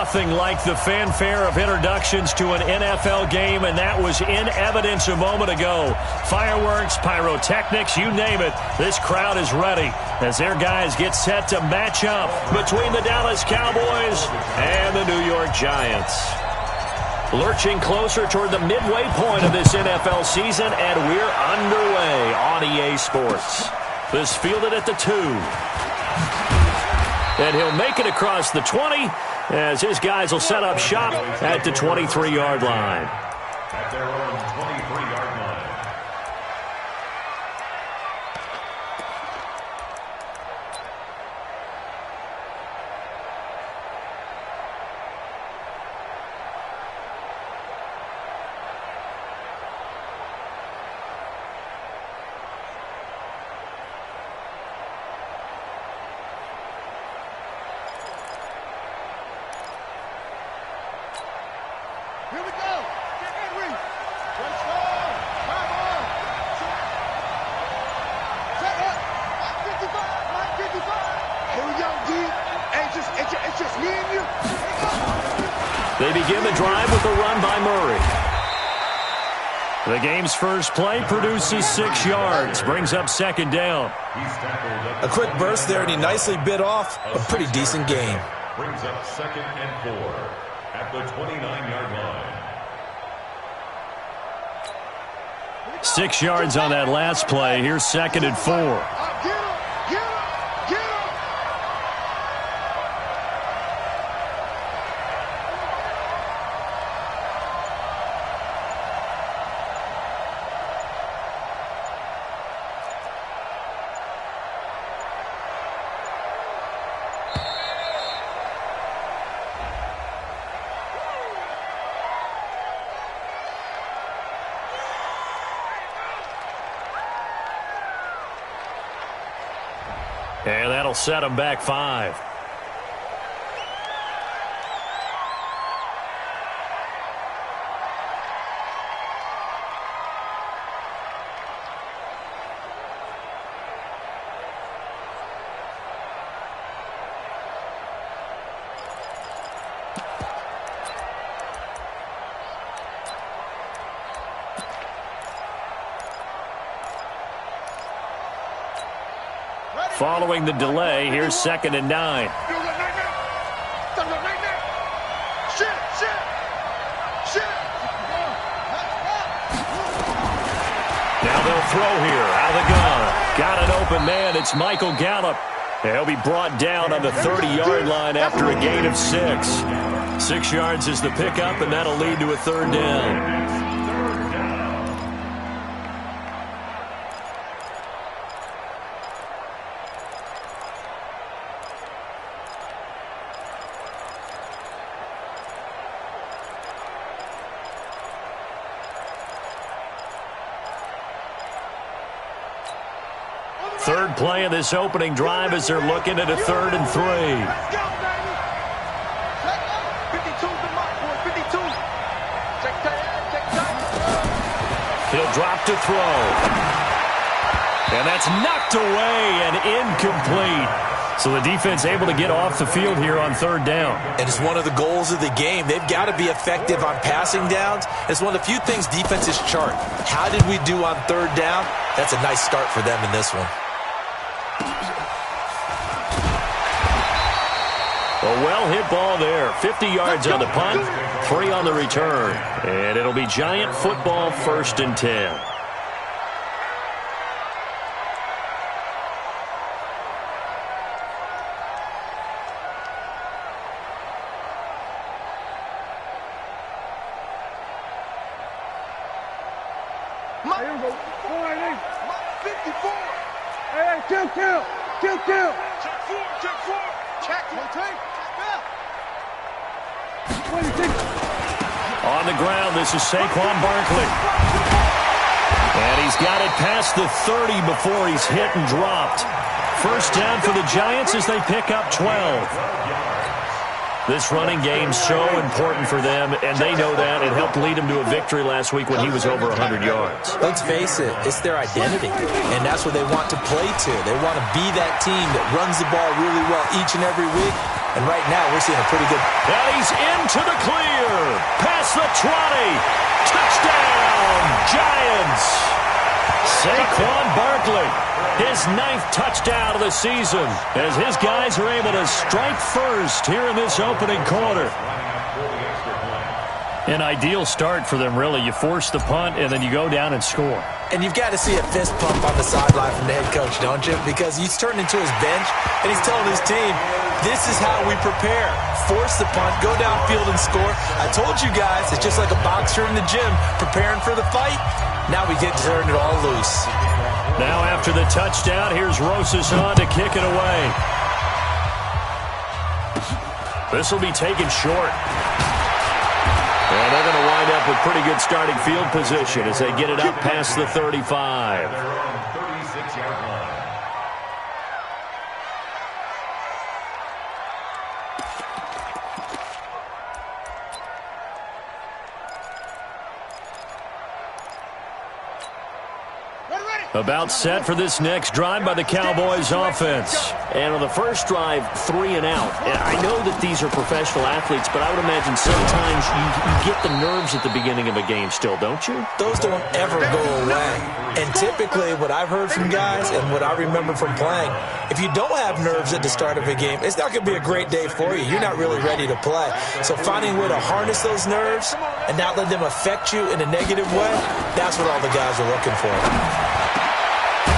Nothing like the fanfare of introductions to an NFL game, and that was in evidence a moment ago. Fireworks, pyrotechnics, you name it. This crowd is ready as their guys get set to match up between the Dallas Cowboys and the New York Giants. Lurching closer toward the midway point of this NFL season, and we're underway on EA Sports. This fielded at the 2. And he'll make it across the 20 as his guys will set up shop at the 23-yard line. At their own 23-yard line. Here we go. Get Henry. Right side. Come on. Set up. 55. Here we go, D. It's just me and you. They begin the drive with a run by Murray. The game's first play produces 6 yards, brings up second down. A quick burst there, and he nicely bit off a pretty decent gain. Brings up second and 4 at the 29-yard line. 6 yards on that last play. Here's second and 4. Get him. Get him. Get him. And that'll set them back 5. Following the delay, here's second and 9. Now they'll throw here out of the gun. Got an open man. It's Michael Gallup. He'll be brought down on the 30-yard line after a gain of 6. 6 yards is the pickup, and that'll lead to a third down. Third play of this opening drive as they're looking at a 3rd and 3. Let's go, baby. 52 to my boy, 52. Check that. He'll drop to throw. And that's knocked away and incomplete. So the defense able to get off the field here on 3rd down. And it's one of the goals of the game. They've got to be effective on passing downs. It's one of the few things defenses chart. How did we do on 3rd down? That's a nice start for them in this one. A well-hit ball there. 50 yards on the punt, 3 on the return. And it'll be Giant football 1st and 10. On the ground, this is Saquon Barkley. And he's got it past the 30 before he's hit and dropped. First down for the Giants as they pick up 12. This running game's so important for them, and they know that. It helped lead them to a victory last week when he was over 100 yards. Let's face it, it's their identity, and that's what they want to play to. They want to be that team that runs the ball really well each and every week, and right now we're seeing a pretty good... Now he's to the clear. Past the 20. Touchdown, Giants. Saquon Barkley, his 9th touchdown of the season, as his guys are able to strike first here in this opening quarter. An ideal start for them, really. You force the punt, and then you go down and score. And you've got to see a fist pump on the sideline from the head coach, don't you? Because he's turned into his bench, and he's telling his team, this is how we prepare. Force the punt, go downfield and score. I told you guys, it's just like a boxer in the gym preparing for the fight. Now we get to turn it all loose. Now after the touchdown, here's Rosas on to kick it away. This will be taken short. And they're going to wind up with pretty good starting field position as they get it up past the 35. Their own 36-yard line. About set for this next drive by the Cowboys offense. And on the first drive, 3 and out. And I know that these are professional athletes, but I would imagine sometimes you get the nerves at the beginning of a game still, don't you? Those don't ever go away. And typically what I've heard from guys and what I remember from playing, if you don't have nerves at the start of a game, it's not going to be a great day for you. You're not really ready to play. So finding a way to harness those nerves and not let them affect you in a negative way, that's what all the guys are looking for.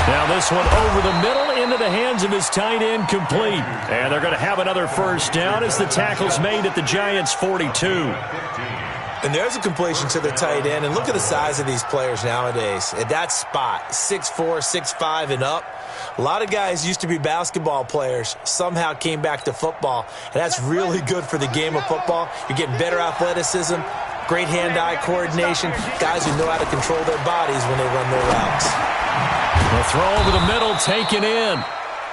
Now this one over the middle into the hands of his tight end, complete. And they're going to have another first down as the tackle's made at the Giants' 42. And there's a completion to the tight end. And look at the size of these players nowadays. At that spot, 6'4", 6'5", and up. A lot of guys used to be basketball players, somehow came back to football. And that's really good for the game of football. You're getting better athleticism, great hand-eye coordination, guys who know how to control their bodies when they run their routes. The throw over the middle, taken in.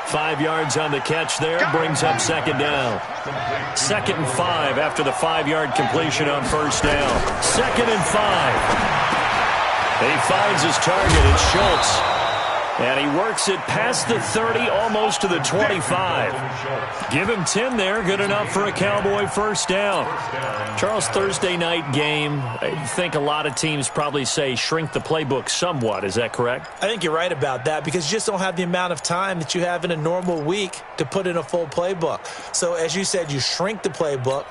5 yards on the catch there, brings up second down. 2nd and 5 after the 5-yard completion on first down. 2nd and 5. He finds his target, it's Schultz. And he works it past the 30, almost to the 25. Give him 10 there, good enough for a Cowboy first down. Charles, Thursday night game, I think a lot of teams probably say shrink the playbook somewhat. Is that correct? I think you're right about that because you just don't have the amount of time that you have in a normal week to put in a full playbook. So as you said, you shrink the playbook.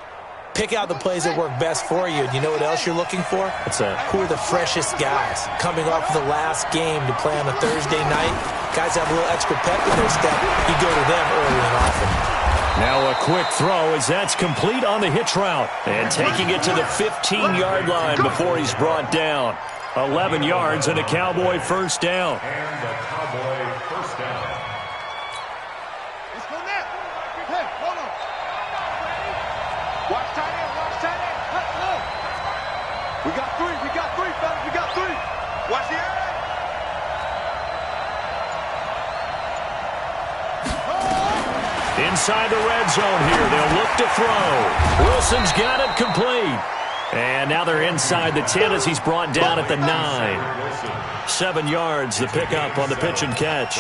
Pick out the plays that work best for you. And you know what else you're looking for? What's that? Who are the freshest guys coming off of the last game to play on a Thursday night? Guys have a little extra pep in their step. You go to them early and often. Now a quick throw as that's complete on the hitch route. And taking it to the 15-yard line before he's brought down. 11 yards and a Cowboy first down. And the Cowboy first down. Let's go now. Good head. Hold on. Watch tight end. Watch tight end. Let's go. We got 3. We got 3, fellas. We got 3. Watch the eye. Inside the red zone here, they'll look to throw. Wilson's got it complete. And now they're inside the 10 as he's brought down at the 9. 7 yards, the pickup on the pitch and catch.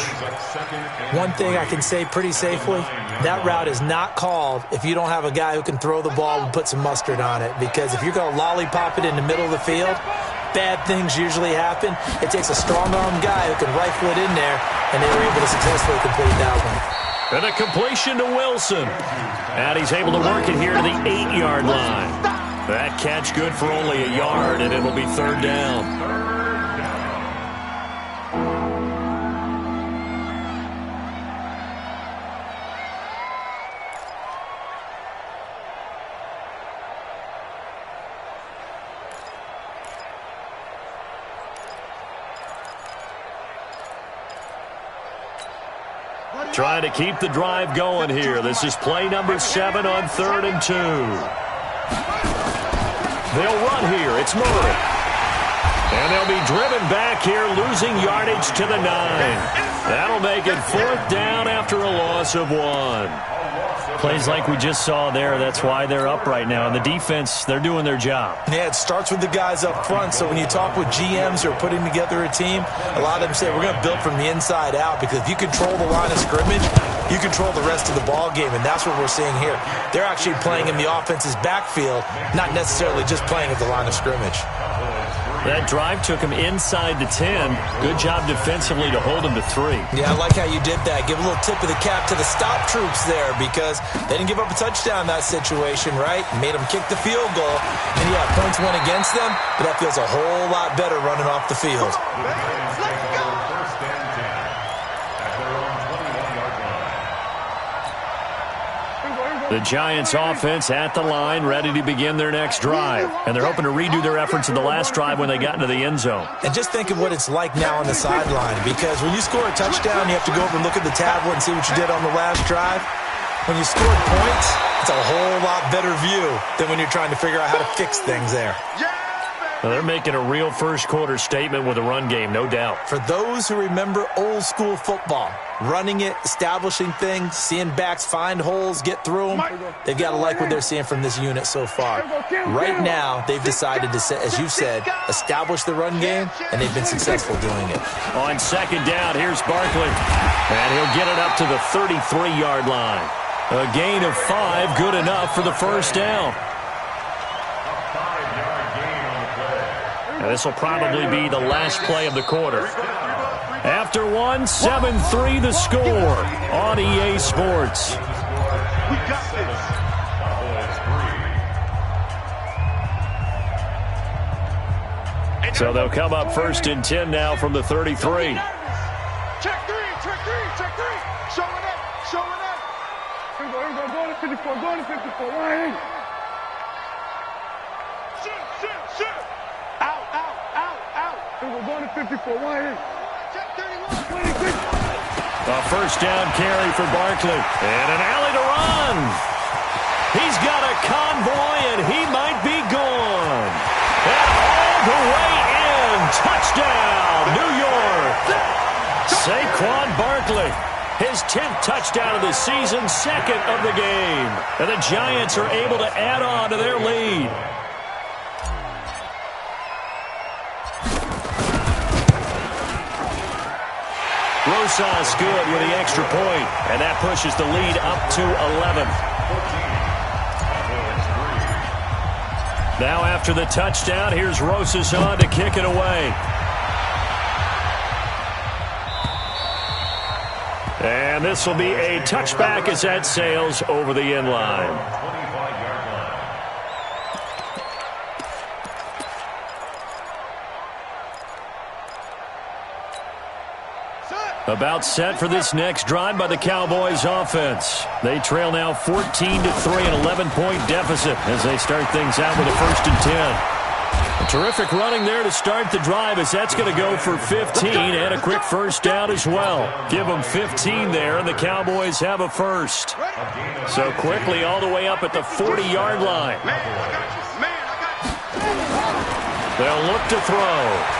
One thing I can say pretty safely, that route is not called if you don't have a guy who can throw the ball and put some mustard on it. Because if you're going to lollipop it in the middle of the field, bad things usually happen. It takes a strong-armed guy who can rifle it in there, and they were able to successfully complete that one. And a completion to Wilson. And he's able to work it here to the 8-yard line. That catch good for only a yard, and it'll be third down. Trying to keep the drive going here. This is play number 7 on 3rd and 2. They'll run here. It's Murray. And they'll be driven back here, losing yardage to the 9. That'll make it 4th down after a loss of 1. Plays like we just saw there, that's why they're up right now. And the defense, they're doing their job. Yeah, it starts with the guys up front. So when you talk with GMs who are putting together a team, a lot of them say we're going to build from the inside out, because if you control the line of scrimmage, you control the rest of the ball game, and that's what we're seeing here. They're actually playing in the offense's backfield, not necessarily just playing at the line of scrimmage. That drive took him inside the 10. Good job defensively to hold him to 3. Yeah, I like how you did that. Give a little tip of the cap to the stop troops there, because they didn't give up a touchdown in that situation, right? Made them kick the field goal. And, yeah, points went against them, but that feels a whole lot better running off the field. The Giants offense at the line, ready to begin their next drive. And they're hoping to redo their efforts in the last drive when they got into the end zone. And just think of what it's like now on the sideline, because when you score a touchdown, you have to go over and look at the tablet and see what you did on the last drive. When you scored points, it's a whole lot better view than when you're trying to figure out how to fix things there. Well, they're making a real first-quarter statement with a run game, no doubt. For those who remember old-school football, running it, establishing things, seeing backs find holes, get through them, they've got to like what they're seeing from this unit so far. Right now, they've decided to, as you said, establish the run game, and they've been successful doing it. On 2nd down, here's Barkley. And he'll get it up to the 33-yard line. A gain of 5, good enough for the first down. And this will probably be the last play of the quarter. After 1, 7-3 the score on EA Sports. We got this. So they'll come up 1st and 10 now from the 33. Check 3, check 3, check 3. Showing up, showing up. Here we go, go to 54, go to 54. Right. Shoot. Out. Here we go to 54, right. Check 31. 26. A first down carry for Barkley. And an alley to run. He's got a convoy, and he might be gone. And all the way in. Touchdown, New York. Saquon Barkley. His 10th touchdown of the season, 2nd of the game. And the Giants are able to add on to their lead. Rosas good with the extra point, and that pushes the lead up to 11. Now after the touchdown, here's Rosas on to kick it away. And this will be a touchback as that sails over the end line. About set for this next drive by the Cowboys offense. They trail now 14-3, an 11-point deficit as they start things out with a 1st and 10. A terrific running there to start the drive, as that's going to go for 15 and a quick first down as well. Give them 15 there, and the Cowboys have a first. So quickly all the way up at the 40-yard line. They'll look to throw.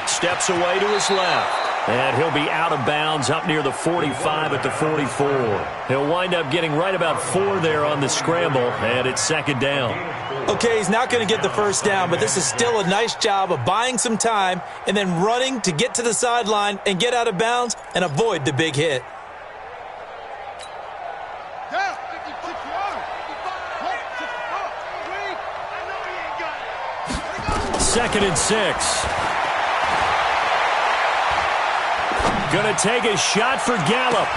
Steps away to his left. And he'll be out of bounds up near the 45 at the 44. He'll wind up getting right about 4 there on the scramble, and it's 2nd down. Okay, he's not going to get the first down, but this is still a nice job of buying some time and then running to get to the sideline and get out of bounds and avoid the big hit. 2nd and 6. Going to take a shot for Gallup.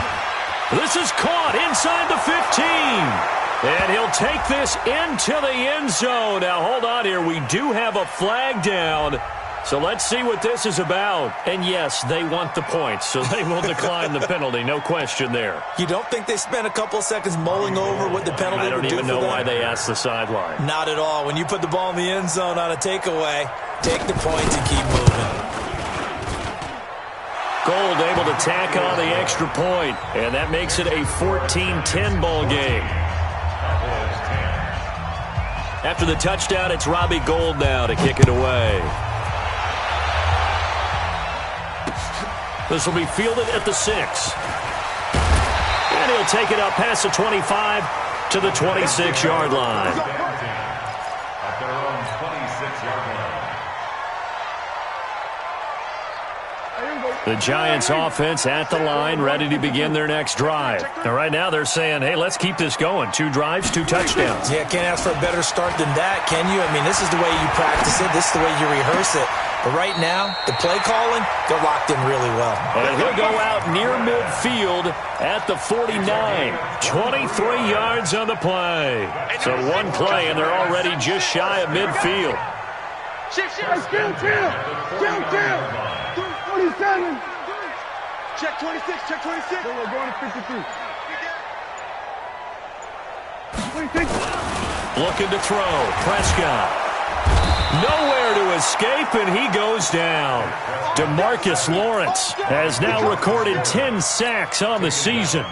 This is caught inside the 15. And he'll take this into the end zone. Now, hold on here. We do have a flag down. So let's see what this is about. And, yes, they want the points, so they will decline the penalty. No question there. You don't think they spent a couple of seconds mulling over what the penalty would do for them? I don't even know why they asked the sideline. Not at all. When you put the ball in the end zone on a takeaway, take the points and keep moving. Gold able to tack on the extra point, and that makes it a 14-10 ball game. After the touchdown, it's Robbie Gould now to kick it away. This will be fielded at the 6. And he'll take it up past the 25 to the 26-yard line. At their own 26-yard line. The Giants offense at the line, ready to begin their next drive. And right now they're saying, hey, let's keep this going. 2 drives, 2 touchdowns. Yeah, can't ask for a better start than that, can you? I mean, this is the way you practice it. This is the way you rehearse it. But right now, the play calling, they're locked in really well. And he'll go out near midfield at the 49. 23 yards on the play. So 1 play, and they're already just shy of midfield. Chill. 47. Check 26, check 26. We're going to 53. 26. Looking to throw. Prescott. Nowhere to escape, and he goes down. DeMarcus Lawrence has now recorded 10 sacks on the season.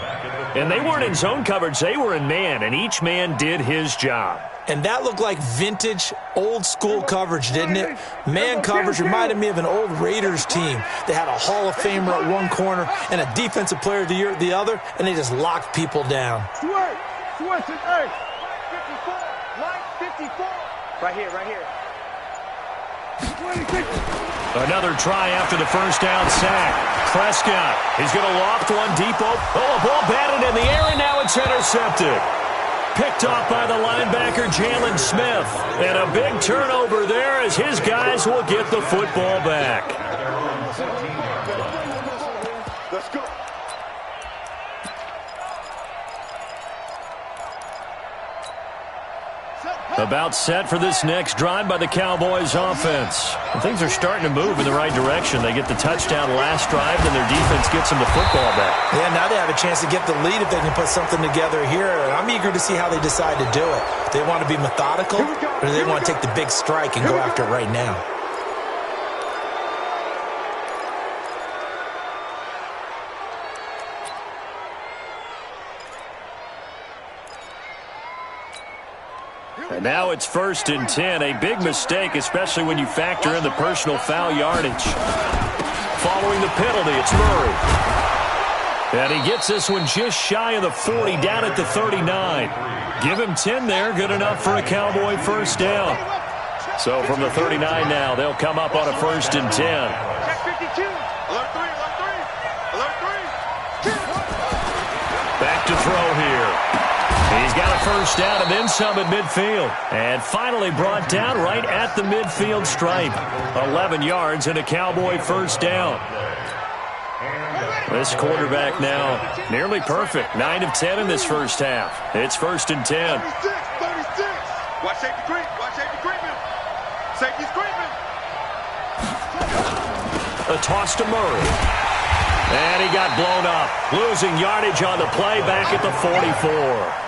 And they weren't in zone coverage. They were in man, and each man did his job. And that looked like vintage, old-school coverage, didn't it? Man coverage reminded me of an old Raiders team. They had a Hall of Famer at one corner and a Defensive Player of the Year at the other, and they just locked people down. Switch it, hey. 54, line 54. Right here. 26. Another try after the first down sack. Prescott, he's going to loft one deep. Oh, a ball batted in the air, and now it's intercepted. Picked off by the linebacker, Jalen Smith. And a big turnover there as his guys will get the football back. Let's go. About set for this next drive by the Cowboys offense. And things are starting to move in the right direction. They get the touchdown last drive, and their defense gets them the football back. Yeah, now they have a chance to get the lead if they can put something together here. And I'm eager to see how they decide to do it. They want to be methodical, or do they want to take the big strike and go after it right now? And now it's 1st and 10. A big mistake, especially when you factor in the personal foul yardage. Following the penalty, it's Murray. And he gets this one just shy of the 40, down at the 39. Give him 10 there, good enough for a Cowboy first down. So from the 39 now, they'll come up on a 1st and 10. Check 52. Alert 3. Back to throw here. He's got a first down and then some at midfield. And finally brought down right at the midfield stripe. 11 yards and a Cowboy first down. This quarterback now nearly perfect. 9 of 10 in this first half. It's 1st and 10. 36. Watch safety creep. Safety's creeping. A toss to Murray. And he got blown up. Losing yardage on the play back at the 44.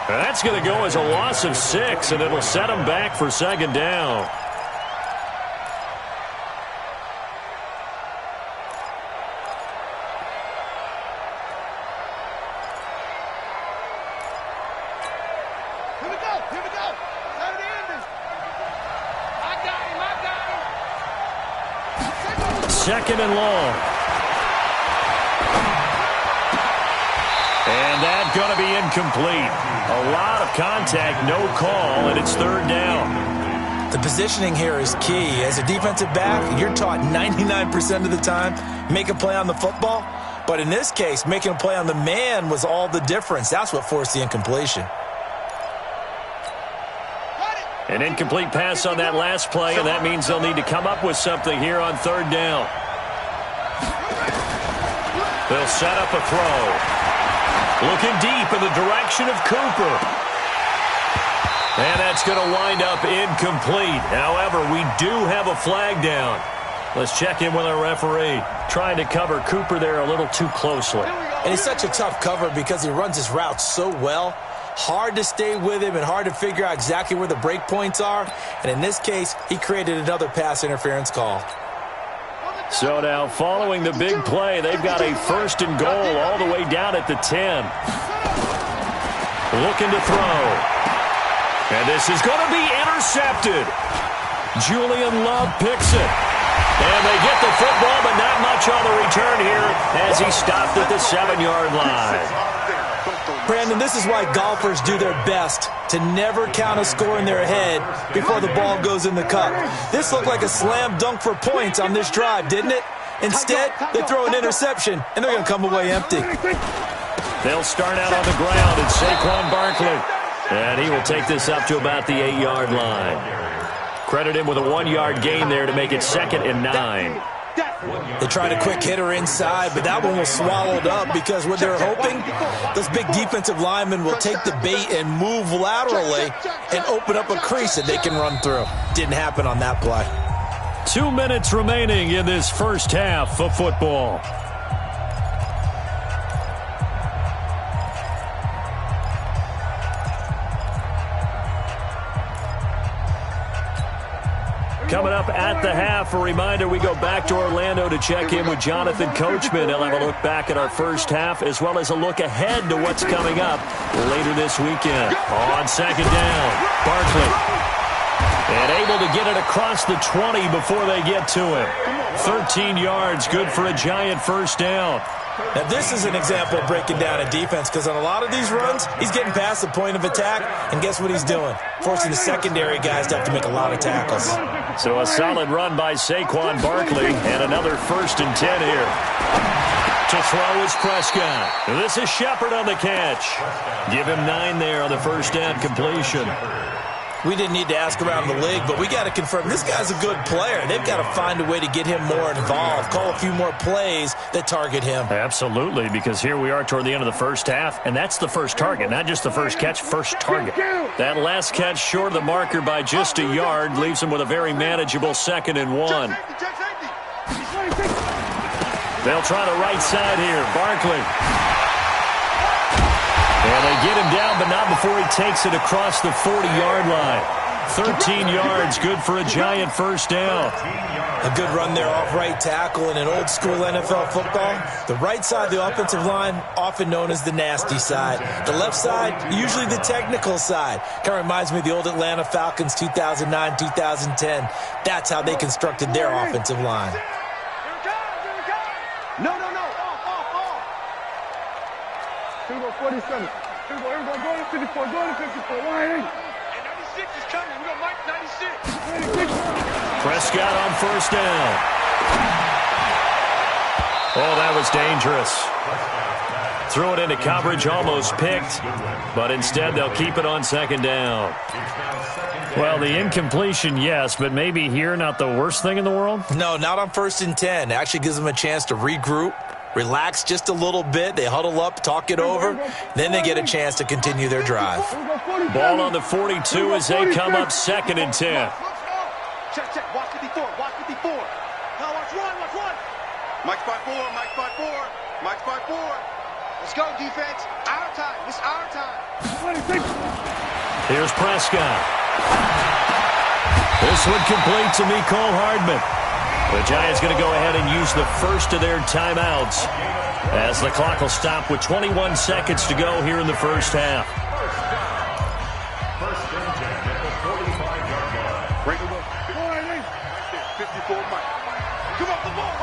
That's going to go as a loss of 6, and it'll set him back for 2nd down. Here we go. Saturday ending. I got him. 2nd and long. And that's going to be incomplete. A lot of contact, no call, and it's 3rd down. The positioning here is key. As a defensive back, you're taught 99% of the time, make a play on the football. But in this case, making a play on the man was all the difference. That's what forced the incompletion. An incomplete pass on that last play, and that means they'll need to come up with something here on 3rd down. They'll set up a throw. Looking deep in the direction of Cooper. And that's going to wind up incomplete. However, we do have a flag down. Let's check in with our referee. Trying to cover Cooper there a little too closely. And it's such a tough cover because he runs his route so well. Hard to stay with him and hard to figure out exactly where the break points are. And in this case, he created another pass interference call. So now, following the big play, they've got a 1st and goal all the way down at the 10. Looking to throw. And this is going to be intercepted. Julian Love picks it. And they get the football, but not much on the return here as he stopped at the 7-yard line. Brandon, this is why golfers do their best to never count a score in their head before the ball goes in the cup. This looked like a slam dunk for points on this drive, didn't it? Instead, they throw an interception, and they're going to come away empty. They'll start out on the ground, and Saquon Barkley. And he will take this up to about the 8-yard line. Credit him with a 1-yard gain there to make it 2nd and 9. They tried a quick hitter inside, but that one was swallowed up because what they're hoping, those big defensive linemen will take the bait and move laterally and open up a crease that they can run through. Didn't happen on that play. 2 minutes remaining in this first half of football. Coming up at the half, a reminder, we go back to Orlando to check in with Jonathan Coachman. He'll have a look back at our first half as well as a look ahead to what's coming up later this weekend. On 2nd down, Barkley. And able to get it across the 20 before they get to him. 13 yards, good for a giant first down. Now, this is an example of breaking down a defense because on a lot of these runs, he's getting past the point of attack, and guess what he's doing? Forcing the secondary guys to have to make a lot of tackles. So a solid run by Saquon Barkley, and another 1st and 10 here. To throw is Prescott. This is Shepard on the catch. Give him 9 there on the first down completion. We didn't need to ask around the league, but we got to confirm this guy's a good player. They've got to find a way to get him more involved, call a few more plays that target him. Absolutely, because here we are toward the end of the first half, and that's the first target, not just the first catch, first target. That last catch short of the marker by just a yard leaves him with a very manageable 2nd and 1. They'll try the right side here. Barkley. And they get him down, but not before he takes it across the 40-yard line. 13 yards, good for a giant first down. A good run there off right tackle in an old-school NFL football. The right side of the offensive line, often known as the nasty side. The left side, usually the technical side. Kind of reminds me of the old Atlanta Falcons 2009, 2010. That's how they constructed their offensive line. No. Here we go, 47. Here we go, go to 54, go to 54. Why ain't? And 96 is coming. We got Mike 96. Prescott on first down. Oh, that was dangerous. Threw it into coverage, almost picked, but instead they'll keep it on 2nd down. Well, the incompletion, yes, but maybe here not the worst thing in the world? No, not on 1st and 10. It actually gives them a chance to regroup, relax just a little bit. They huddle up, talk it over. Then they get a chance to continue their drive. Ball on the 42 as they come up 2nd and 10. Check. Watch 54. Now watch run. Mike's by 4. Let's go, defense. Our time. It's our time. Here's Prescott. This one complete to Mecole Hardman. The Giants going to go ahead and use the first of their timeouts as the clock will stop with 21 seconds to go here in the first half. First and 10 at the 45-yard line. Break it up. 54 Mike. Come off the ball.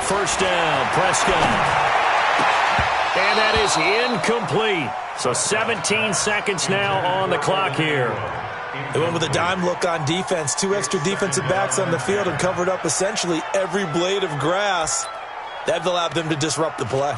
First down, Prescott. And that is incomplete. So 17 seconds now on the clock here. They went with a dime look on defense. 2 extra defensive backs on the field and covered up essentially every blade of grass. That allowed them to disrupt the play.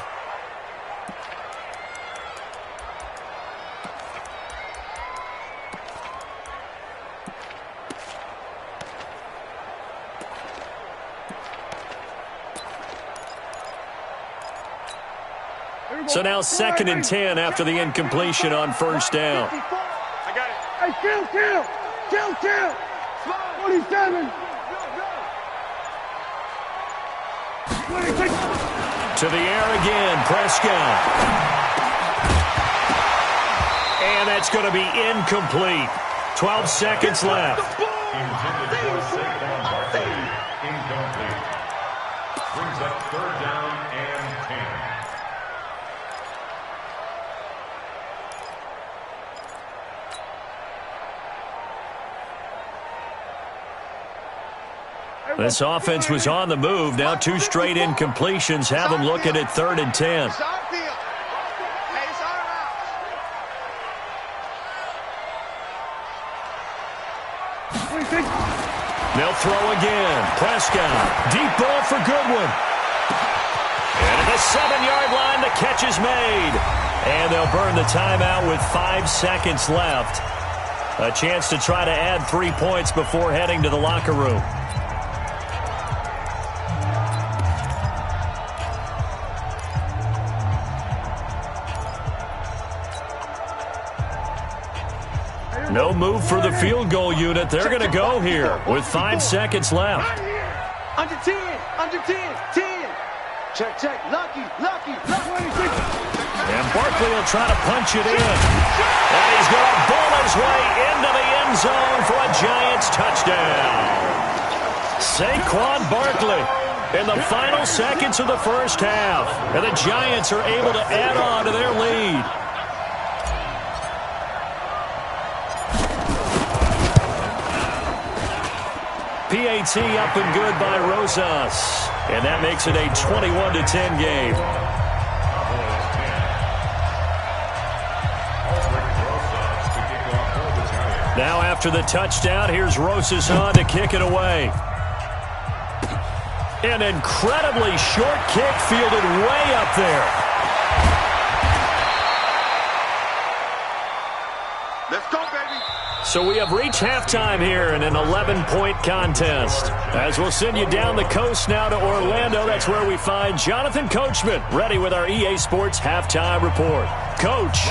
So now 2nd and 10 after the incompletion on first down. I got it. Hey, kill. 47. 26. To the air again, Prescott. And that's going to be incomplete. 12 seconds left. Intended for Saquon Barkley. Incomplete. Brings up 3rd down and 10. This offense was on the move. Now 2 straight incompletions have them looking at 3rd and 10. They'll throw again. Prescott. Deep ball for Goodwin. And at the 7-yard line, the catch is made. And they'll burn the timeout with 5 seconds left. A chance to try to add 3 points before heading to the locker room. No move for the field goal unit. They're going to go here with 5 seconds left. Under 10, under 10, 10. Check, check, lucky. And Barkley will try to punch it in. And he's going to bowl his way into the end zone for a Giants touchdown. Saquon Barkley in the final seconds of the first half. And the Giants are able to add on to their lead. PAT up and good by Rosas. And that makes it a 21-10 game. Now after the touchdown, here's Rosas on to kick it away. An incredibly short kick fielded way up there. Let's go, baby. So we have reached halftime here in an 11-point contest. As we'll send you down the coast now to Orlando, that's where we find Jonathan Coachman, ready with our EA Sports halftime report. Coach.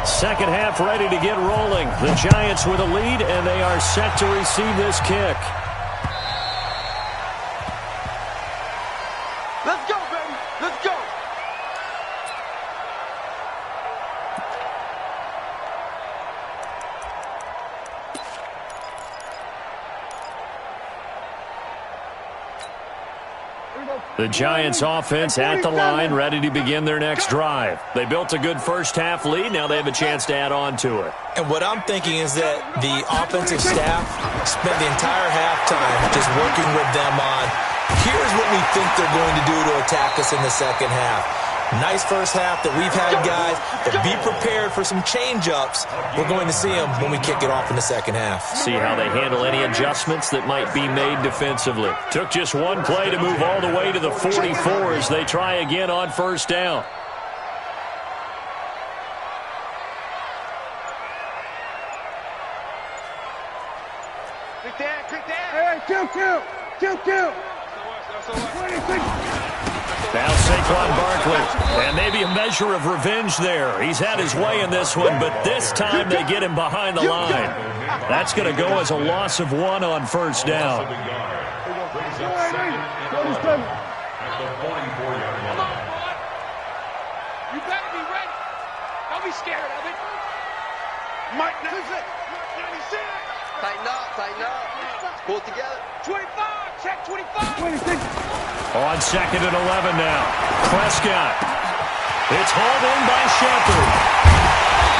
Second half ready to get rolling. The Giants with a lead, and they are set to receive this kick. Let's go, baby. Let's go. The Giants offense at the line, ready to begin their next drive. They built a good first half lead. Now they have a chance to add on to it. And what I'm thinking is that the offensive staff spent the entire halftime just working with them on, here's what we think they're going to do to attack us in the second half. Nice first half that we've had, guys, but be prepared for some change-ups. We're going to see them when we kick it off in the second half. See how they handle any adjustments that might be made defensively. Took just one play to move all the way to the 44 as they try again on first down. Quick down. Hey, kill. Now Saquon Barkley, and maybe a measure of revenge there. He's had his way in this one, but this time they get him behind the line. That's going to go as a loss of 1 on first down. You better be ready. Don't be scared of it. Mike 96. Tighten up. Pull it together. 25. Check 25. 26. On second and 11 now. Prescott. It's hauled in by Shepard.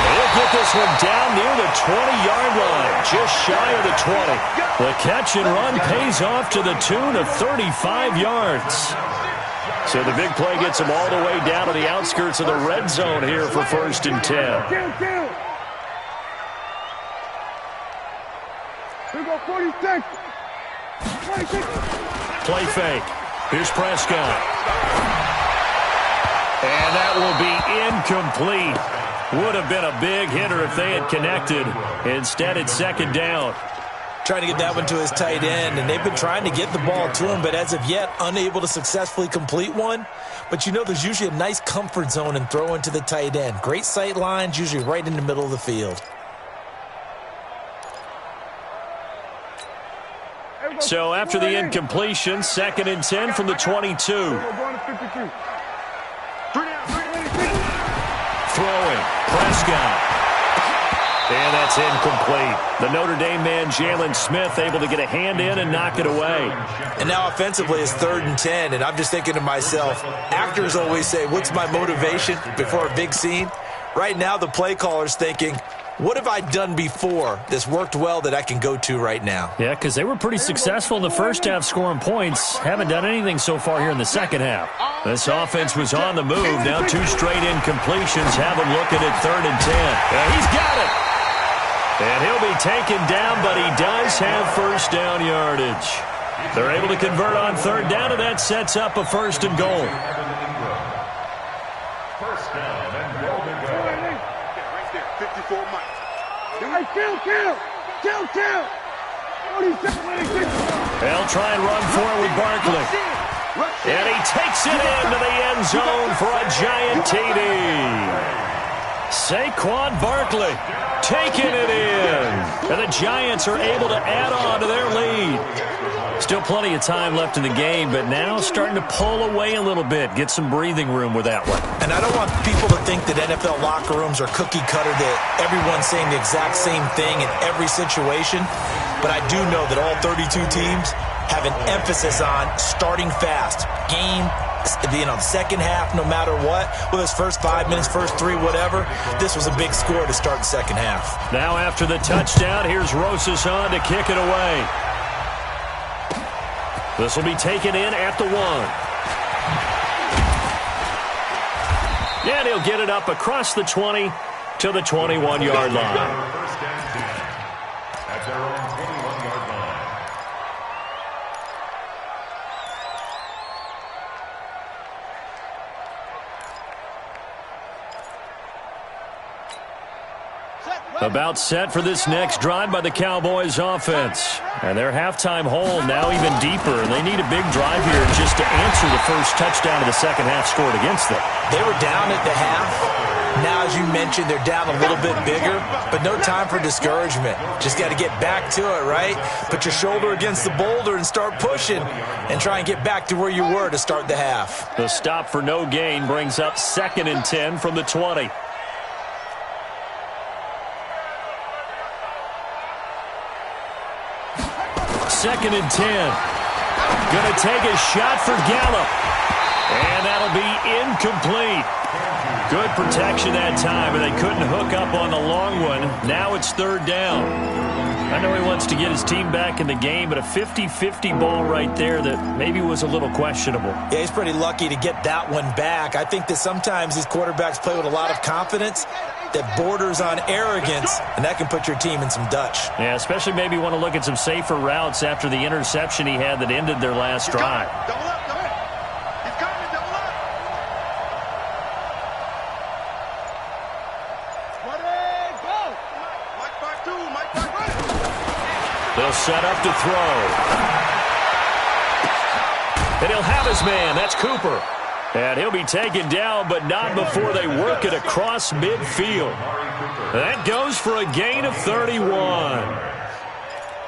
He'll get this one down near the 20-yard line, just shy of the 20. The catch and run pays off to the tune of 35 yards. So the big play gets him all the way down to the outskirts of the red zone here for first and 10. Kill. We go 46. 26. Play fake. Here's Prescott. And that will be incomplete. Would have been a big hitter if they had connected. Instead, it's second down. Trying to get that one to his tight end, and they've been trying to get the ball to him, but as of yet, unable to successfully complete one. But you know there's usually a nice comfort zone in throwing to the tight end. Great sight lines, usually right in the middle of the field. So after the incompletion, second and 10 from the 22. Throwing. Prescott. And that's incomplete. The Notre Dame man, Jalen Smith, able to get a hand in and knock it away. And now offensively it's 3rd and 10, and I'm just thinking to myself, actors always say, what's my motivation before a big scene? Right now the play caller's thinking, what have I done before that's worked well that I can go to right now? Yeah, because they were pretty successful in the first half scoring points. Haven't done anything so far here in the second half. This offense was on the move. Now 2 straight incompletions have them looking at 3rd and 10. Yeah, he's got it. And he'll be taken down, but he does have first down yardage. They're able to convert on 3rd down, and that sets up a 1st and goal. First down and goal to go. Right there, 54 miles. Hey, kill! 47. They'll try and run forward with Barkley. And he takes it into the end zone for a giant TD. Saquon Barkley taking it in. And the Giants are able to add on to their lead. Still plenty of time left in the game, but now starting to pull away a little bit. Get some breathing room with that one. And I don't want people to think that NFL locker rooms are cookie cutter, that everyone's saying the exact same thing in every situation. But I do know that all 32 teams have an emphasis on starting fast. Second half, no matter what, whether it's first 5 minutes, first 3, whatever, this was a big score to start the second half. Now after the touchdown, here's Rosas on to kick it away. This will be taken in at the 1. And he'll get it up across the 20 to the 21-yard line. First and 10 at their own 21-yard line. About set for this next drive by the Cowboys offense. And their halftime hole now even deeper. They need a big drive here just to answer the first touchdown of the second half scored against them. They were down at the half. Now, as you mentioned, they're down a little bit bigger, but no time for discouragement. Just got to get back to it, right? Put your shoulder against the boulder and start pushing and try and get back to where you were to start the half. The stop for no gain brings up 2nd and 10 from the 20. Second and 10. Going to take a shot for Gallup. And that'll be incomplete. Good protection that time, and they couldn't hook up on the long one. Now it's 3rd down. I know he wants to get his team back in the game, but a 50-50 ball right there that maybe was a little questionable. Yeah, he's pretty lucky to get that one back. I think that sometimes these quarterbacks play with a lot of confidence that borders on arrogance, and that can put your team in some Dutch. Yeah, especially maybe want to look at some safer routes after the interception he had that ended their last drive. Double up, go ahead. He's coming, double up. Go! Mike 5-2, Mike 5-2. They'll set up to throw. And he'll have his man. That's Cooper. And he'll be taken down, but not before they work it across midfield. That goes for a gain of 31.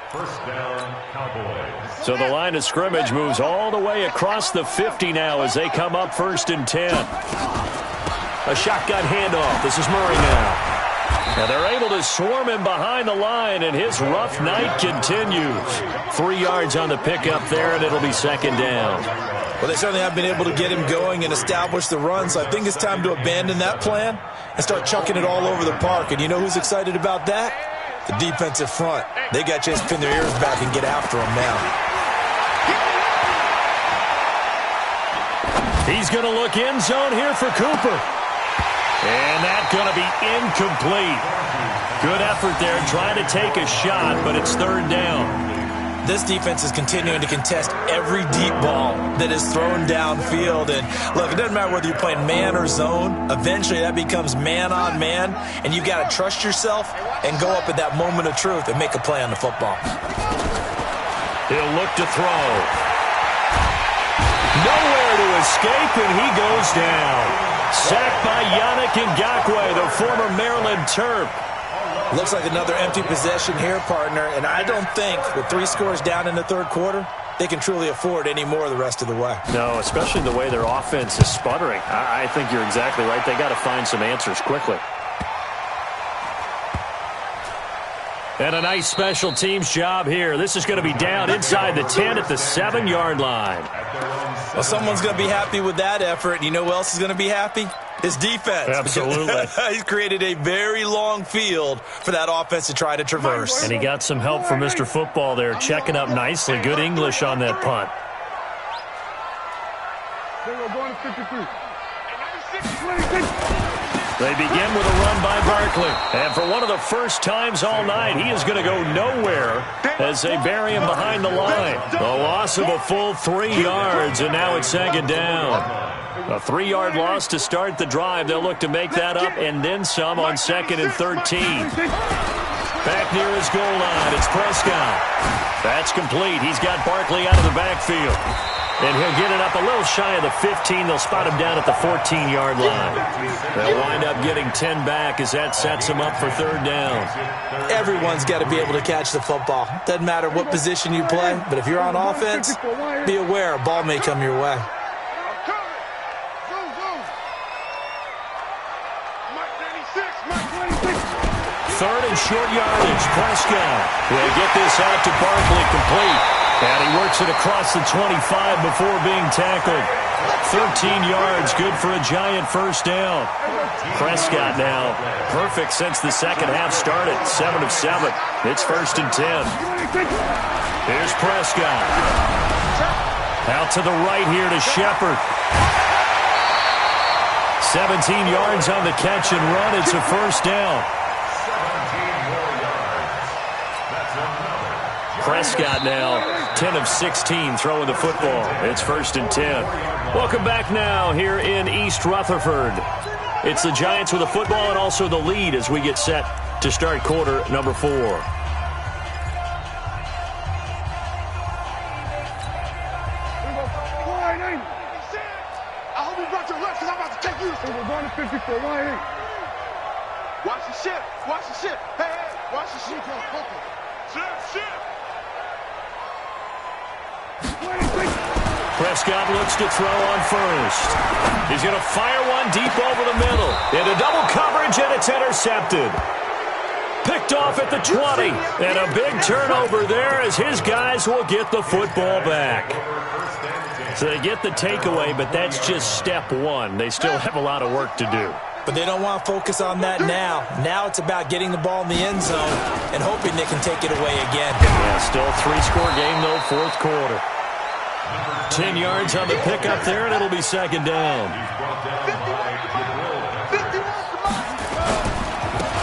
First down, Cowboys. So the line of scrimmage moves all the way across the 50 now as they come up 1st and 10. A shotgun handoff. This is Murray now. And they're able to swarm him behind the line, and his rough night continues. 3 yards on the pickup there, and it'll be 2nd down. Well, they certainly have been able to get him going and establish the run, so I think it's time to abandon that plan and start chucking it all over the park. And you know who's excited about that? The defensive front. They got to just pin their ears back and get after him now. He's going to look end zone here for Cooper. And that's going to be incomplete. Good effort there trying to take a shot, but it's 3rd down. This defense is continuing to contest every deep ball that is thrown downfield. And look, it doesn't matter whether you're playing man or zone. Eventually that becomes man on man, and you got to trust yourself and go up at that moment of truth and make a play on the football. He'll look to throw. Nowhere to escape, and he goes down. Sacked by Yannick Ngakoue, the former Maryland Terp. Looks like another empty possession here, partner, and I don't think with 3 scores down in the 3rd quarter, they can truly afford any more the rest of the way. No, especially the way their offense is sputtering. I think you're exactly right. They got to find some answers quickly. And a nice special teams job here. This is going to be down inside the 10 at the 7-yard line. Well, someone's going to be happy with that effort. You know who else is going to be happy? His defense. Absolutely. He's created a very long field for that offense to try to traverse. And he got some help from Mr. Football there, checking up nicely. Good English on that punt. They were going to 53. They begin with a run by Barkley. And for one of the first times all night, he is going to go nowhere as they bury him behind the line. A loss of a full 3 yards, and now it's second down. A 3-yard loss to start the drive. They'll look to make that up and then some on 2nd and 13. Back near his goal line, it's Prescott. That's complete. He's got Barkley out of the backfield. And he'll get it up a little shy of the 15. They'll spot him down at the 14-yard line. They'll wind up getting 10 back as that sets him up for third down. Everyone's got to be able to catch the football. Doesn't matter what position you play, but if you're on offense, be aware a ball may come your way. Third and short yardage. Prescott will get this out to Barkley, complete. And he works it across the 25 before being tackled. 13 yards, good for a giant first down. Prescott now perfect since the second half started. 7 of 7. It's 1st and 10. Here's Prescott. Out to the right here to Shepard. 17 yards on the catch and run. It's a first down. Prescott now 10 of 16 throwing the football. It's 1st and 10. Welcome back now here in East Rutherford. It's the Giants with the football and also the lead as we get set to start quarter number 4. I hope you brought your left because I'm about to take you. We're going to 54. Why ain't? Watch the ship. Watch the ship. Hey, watch the ship. Ship. Prescott looks to throw on first. He's going to fire one deep over the middle. Into double coverage, and it's intercepted. Picked off at the 20. And a big turnover there as his guys will get the football back. So they get the takeaway, but that's just step one. They still have a lot of work to do. But they don't want to focus on that now. Now it's about getting the ball in the end zone and hoping they can take it away again. Yeah, still a 3-score game, though, 4th quarter. 10 yards on the pickup there, and it'll be second down.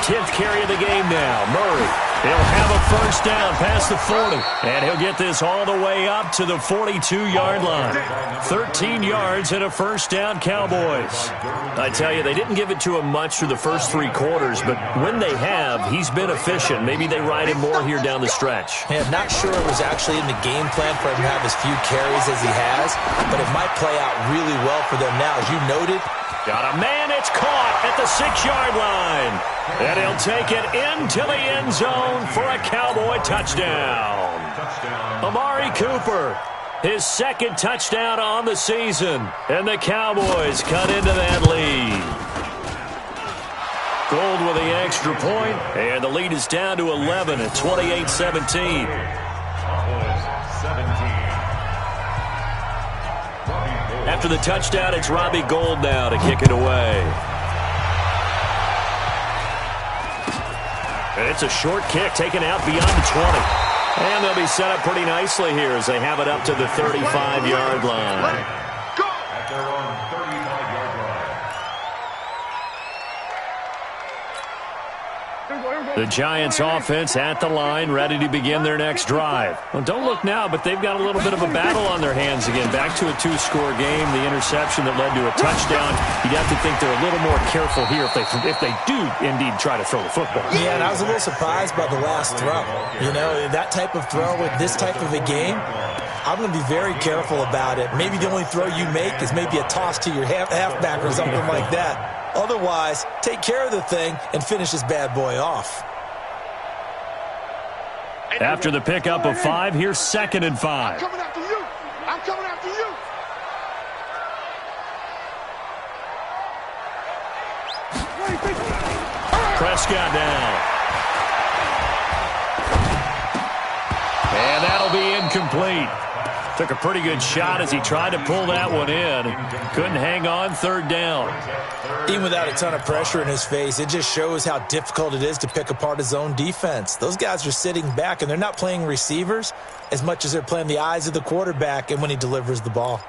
10th carry of the game now. Murray, he'll have a first down past the 40, and he'll get this all the way up to the 42-yard line. 13 yards and a first down, Cowboys. I tell you, they didn't give it to him much through the first 3 quarters, but when they have, he's been efficient. Maybe they ride him more here down the stretch. Yeah, not sure it was actually in the game plan for him to have as few carries as he has, but it might play out really well for them now. As you noted, got a man, it's caught at the 6-yard line. And he'll take it into the end zone for a Cowboy touchdown. Amari Cooper, his 2nd touchdown on the season. And the Cowboys cut into that lead. Gold with the extra point, and the lead is down to 11 at 28-17. After the touchdown, it's Robbie Gould now to kick it away. And it's a short kick taken out beyond the 20. And they'll be set up pretty nicely here as they have it up to the 35-yard line. At their own 35-yard line. The Giants offense at the line, ready to begin their next drive. Well, don't look now, but they've got a little bit of a battle on their hands again. Back to a 2-score game, the interception that led to a touchdown. You'd have to think they're a little more careful here if they do indeed try to throw the football. yeah, and I was a little surprised by the last throw. You know, that type of throw with this type of a game, I'm going to be very careful about it. Maybe the only throw you make is maybe a toss to your halfback or something like that. Otherwise, take care of the thing and finish this bad boy off. After the pickup of 5, here's 2nd and 5. I'm coming after you. I'm coming after you. Prescott down. incomplete. Took a pretty good shot as he tried to pull that one in. Couldn't hang on, third down. Even without a ton of pressure in his face, it just shows how difficult it is to pick apart his own defense. Those guys are sitting back, and they're not playing receivers as much as they're playing the eyes of the quarterback and when he delivers the ball.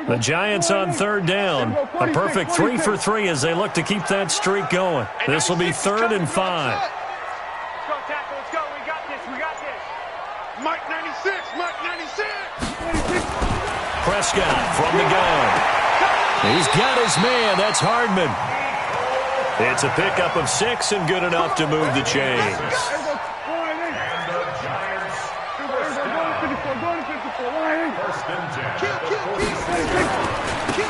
The Giants on third down. A perfect 3 for 3 as they look to keep that streak going. This will be 3rd and 5. Let's go, tackle. Let's go. We got this. We got this. Mike 96. Mike 96. Prescott from the gun. He's got his man. That's Hardman. It's a pickup of 6 and good enough to move the chains.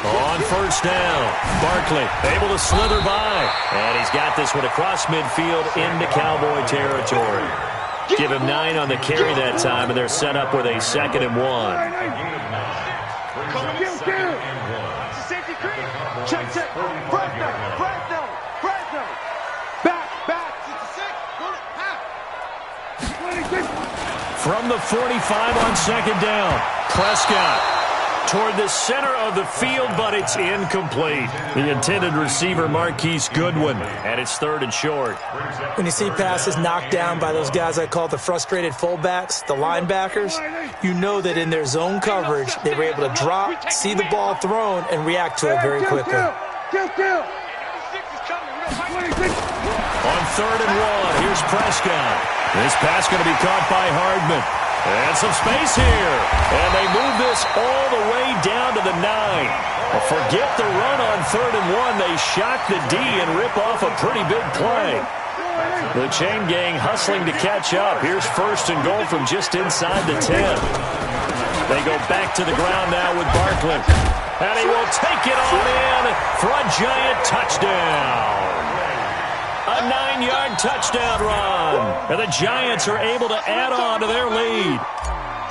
On first down, Barkley able to slither by. And he's got this one across midfield into Cowboy territory. Give him 9 on the carry that time, and they're set up with a 2nd and 1. Safety creep. Check, check. Press down. Press down. Press down. Back, back. 66. Go to half. From the 45 on 2nd down, Prescott toward the center of the field, but it's incomplete. The intended receiver, Marquise Goodwin, and it's 3rd and short. When you see passes knocked down by those guys I call the frustrated fullbacks, the linebackers, you know that in their zone coverage, they were able to drop, see the ball thrown, and react to it very quickly. On 3rd and 1, here's Prescott. This pass going to be caught by Hardman. And some space here. And they move this all the way down to the 9. Well, forget the run on 3rd and 1. They shock the D and rip off a pretty big play. The chain gang hustling to catch up. Here's 1st and goal from just inside the 10. They go back to the ground now with Barkley. And he will take it on in for a Giant touchdown. A 9-yard touchdown run. And the Giants are able to add on to their lead.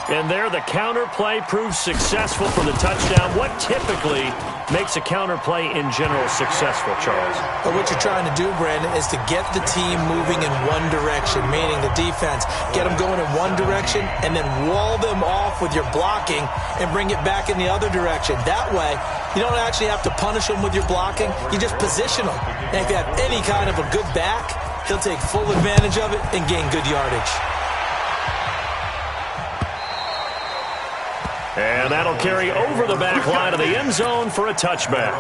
And there, the counter play proves successful for the touchdown. What typically makes a counter play in general successful, Charles? But what you're trying to do, Brandon, is to get the team moving in one direction, meaning the defense. Get them going in one direction and then wall them off with your blocking and bring it back in the other direction. That way, you don't actually have to punish them with your blocking. You just position them. And if you have any kind of a good back, he'll take full advantage of it and gain good yardage. And that'll carry over the back line of the end zone for a touchback.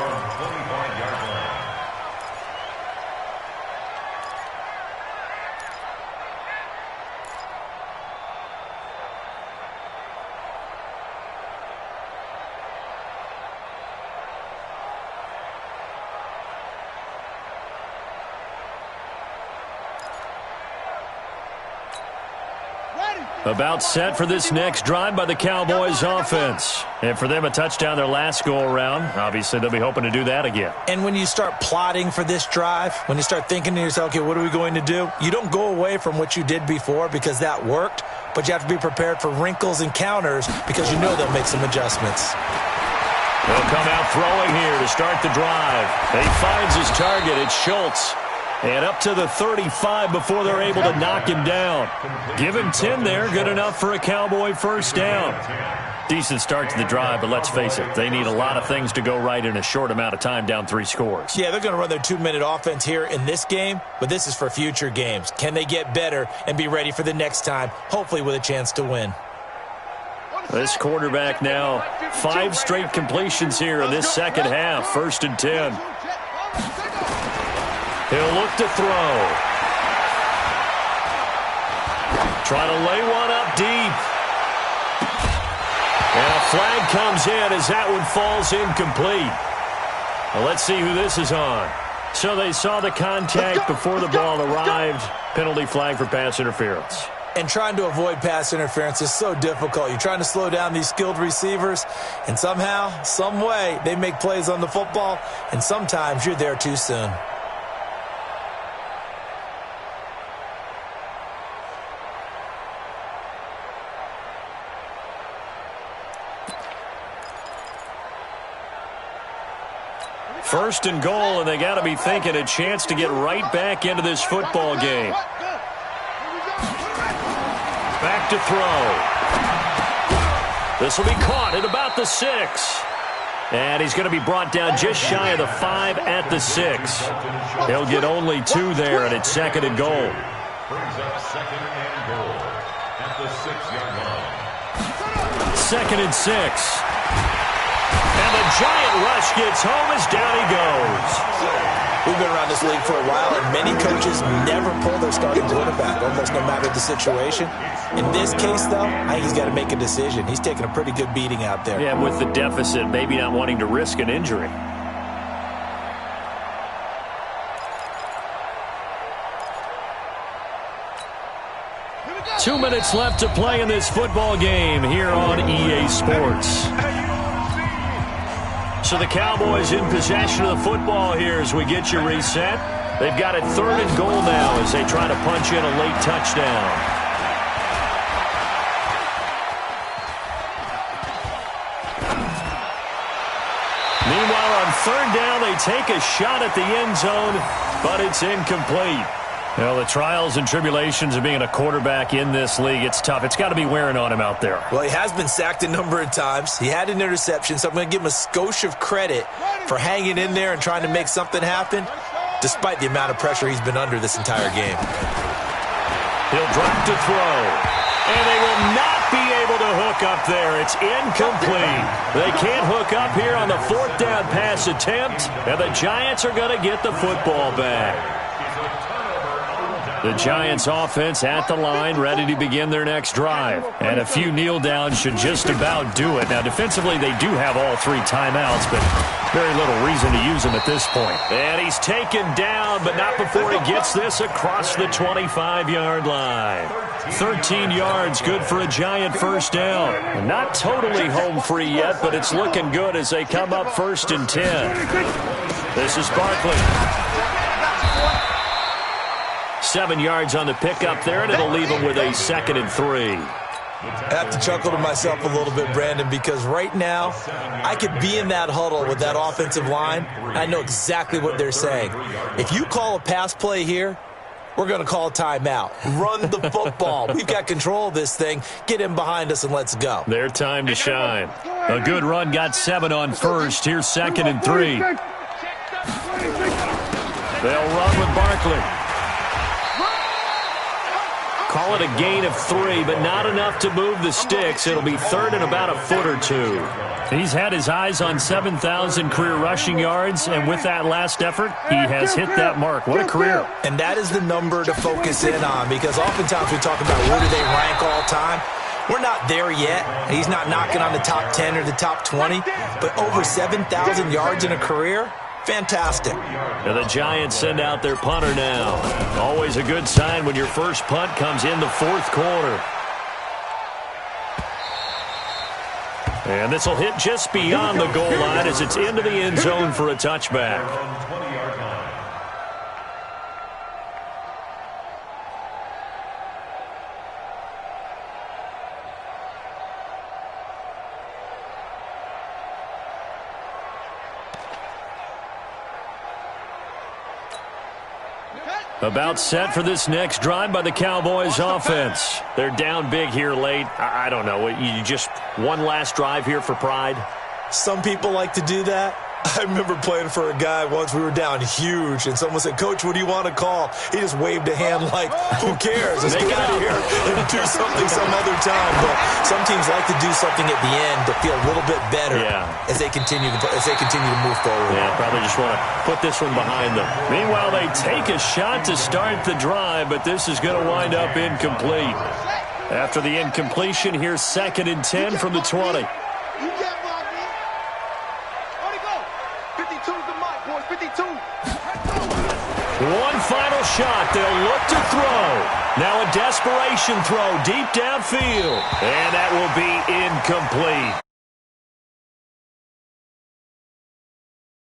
About set for this next drive by the Cowboys offense. And for them, a touchdown their last go-around. Obviously, they'll be hoping to do that again. And when you start plotting for this drive, when you start thinking to yourself, okay, what are we going to do? You don't go away from what you did before because that worked, but you have to be prepared for wrinkles and counters because you know they'll make some adjustments. They'll come out throwing here to start the drive. He finds his target. It's Schultz. And up to the 35 before they're able to knock him down. Give him 10 there. Good enough for a Cowboy first down. Decent start to the drive, but let's face it, they need a lot of things to go right in a short amount of time, down 3 scores. Yeah, they're going to run their 2-minute offense here in this game, but this is for future games. Can they get better and be ready for the next time, hopefully with a chance to win? This quarterback now, 5 straight completions here in this second half. 1st and 10. He'll look to throw. Try to lay one up deep. And a flag comes in as that one falls incomplete. Well, let's see who this is on. So they saw the contact before the ball arrived. Penalty flag for pass interference. And trying to avoid pass interference is so difficult. You're trying to slow down these skilled receivers, and somehow, some way, they make plays on the football, and sometimes you're there too soon. First and goal, and they got to be thinking a chance to get right back into this football game. Back to throw. This will be caught at about the 6. And he's going to be brought down just shy of the 5 at the 6. He'll get only 2 there, and it's second and goal. Brings up second and goal at the 6-yard line. Second and 6. And the giant rush gets home as down he goes. We've been around this league for a while, and many coaches never pull their starting quarterback, almost no matter the situation. In this case, though, I think he's got to make a decision. He's taking a pretty good beating out there. Yeah, with the deficit, maybe not wanting to risk an injury. Two minutes left to play in this football game here on EA Sports. So the Cowboys in possession of the football here as we get you reset. They've got it third and goal now as they try to punch in a late touchdown. Meanwhile, on third down, they take a shot at the end zone, but it's incomplete. Well, the trials and tribulations of being a quarterback in this league, it's tough. It's got to be wearing on him out there. Well, he has been sacked a number of times. He had an interception, so I'm going to give him a skosh of credit for hanging in there and trying to make something happen, despite the amount of pressure he's been under this entire game. He'll drop to throw, and they will not be able to hook up there. It's incomplete. They can't hook up here on the fourth down pass attempt, and the Giants are going to get the football back. The Giants offense at the line, ready to begin their next drive. And a few kneel downs should just about do it. Now, defensively, they do have all 3 timeouts, but very little reason to use them at this point. And he's taken down, but not before he gets this across the 25-yard line. 13 yards, good for a Giant first down. Not totally home free yet, but it's looking good as they come up first and 10. This is Barkley. 7 yards on the pickup there, and it'll leave him with a second and 3. I have to chuckle to myself a little bit, Brandon, because right now I could be in that huddle with that offensive line. I know exactly what they're saying. If you call a pass play here, we're going to call a timeout. Run the football. We've got control of this thing. Get him behind us and let's go. Their time to shine. A good run, got 7 on first. Here's second and 3. They'll run with Barkley. Call it a gain of 3, but not enough to move the sticks. It'll be third and about a foot or 2. He's had his eyes on 7,000 career rushing yards, and with that last effort, he has hit that mark. What a career. And that is the number to focus in on, because oftentimes we talk about where do they rank all time. We're not there yet. He's not knocking on the top 10 or the top 20, but over 7,000 yards in a career, fantastic. And the Giants send out their punter now. Always a good sign when your first punt comes in the fourth quarter. And this will hit just beyond the goal line as it's into the end zone for a touchback. About set for this next drive by the Cowboys offense. They're down big here late. I don't know. You just one last drive here for pride? Some people like to do that. I remember playing for a guy once. We were down huge, and someone said, "Coach, what do you want to call?" He just waved a hand like, who cares? Let's get out of here and do something some other time. But some teams like to do something at the end to feel a little bit better as they continue to move forward. Yeah, probably just want to put this one behind them. Meanwhile, they take a shot to start the drive, but this is going to wind up incomplete. After the incompletion, here's second and 10 from the 20. One final shot. They'll look to throw. Now a desperation throw deep downfield. And that will be incomplete.